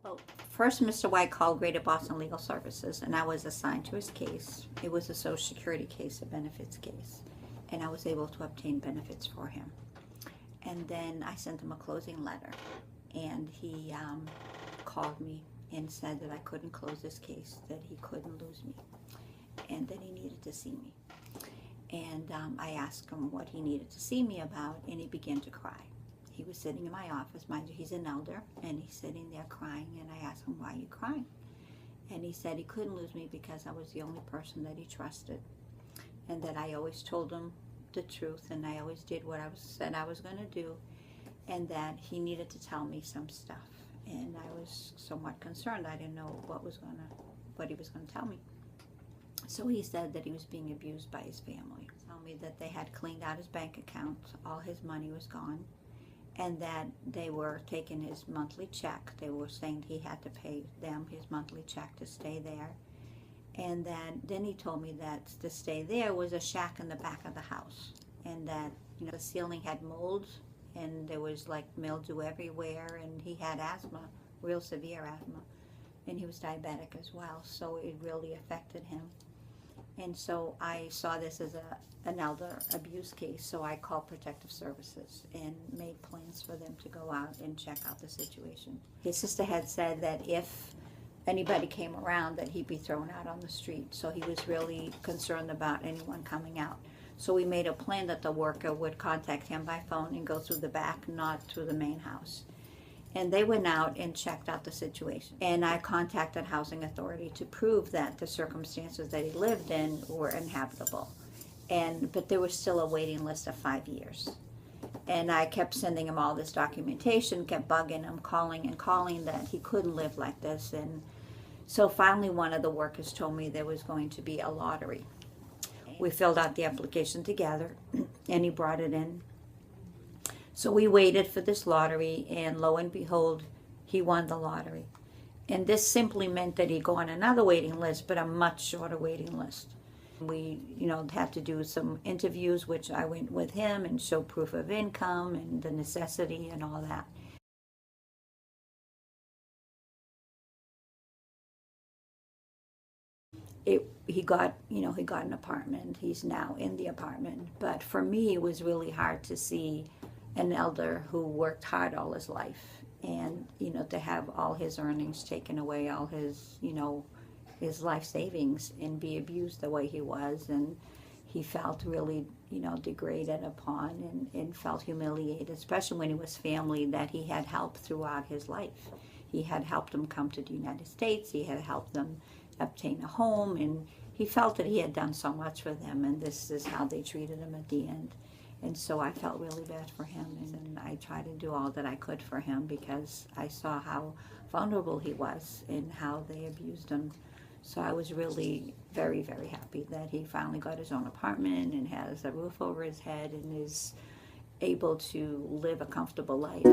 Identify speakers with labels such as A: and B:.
A: Well, first Mr. White called Greater Boston Legal Services, and I was assigned to his case. It was a Social Security case, a benefits case, and I was able to obtain benefits for him. And then I sent him a closing letter, and he called me and said that I couldn't close this case, that he couldn't lose me, and that he needed to see me. And I asked him what he needed to see me about, and he began to cry. He was sitting in my office, mind you, he's an elder, and he's sitting there crying, and I asked him, why are you crying? And he said he couldn't lose me because I was the only person that he trusted, and that I always told him the truth, and I always did what I said I was going to do, and that he needed to tell me some stuff. And I was somewhat concerned. I didn't know what he was going to tell me. So he said that he was being abused by his family. He told me that they had cleaned out his bank account, all his money was gone, and that they were taking his monthly check. They were saying he had to pay them his monthly check to stay there. And then he told me that to stay there was a shack in the back of the house, and that, you know, the ceiling had mold, and there was like mildew everywhere, and he had asthma, real severe asthma, and he was diabetic as well, so it really affected him. And so I saw this as an elder abuse case, so I called Protective Services and made plans for them to go out and check out the situation. His sister had said that if anybody came around, that he'd be thrown out on the street, so he was really concerned about anyone coming out. So we made a plan that the worker would contact him by phone and go through the back, not through the main house. And they went out and checked out the situation. And I contacted Housing Authority to prove that the circumstances that he lived in were inhabitable. But there was still a waiting list of 5 years. And I kept sending him all this documentation, kept bugging him, calling and calling, that he couldn't live like this. And so finally one of the workers told me there was going to be a lottery. We filled out the application together, and he brought it in. So we waited for this lottery, and lo and behold, he won the lottery. And this simply meant that he'd go on another waiting list, but a much shorter waiting list. We, had to do some interviews, which I went with him and show proof of income and the necessity and all that. He got an apartment. He's now in the apartment. But for me, it was really hard to see an elder who worked hard all his life, and to have all his earnings taken away, all his his life savings, and be abused the way he was. And he felt really degraded upon, and felt humiliated, especially when it was family that he had helped throughout his life. He had helped them come to the United States. He had helped them obtain a home, and he felt that he had done so much for them, and this is how they treated him at the end. And so I felt really bad for him, and I tried to do all that I could for him, because I saw how vulnerable he was and how they abused him. So I was really very, very happy that he finally got his own apartment and has a roof over his head and is able to live a comfortable life.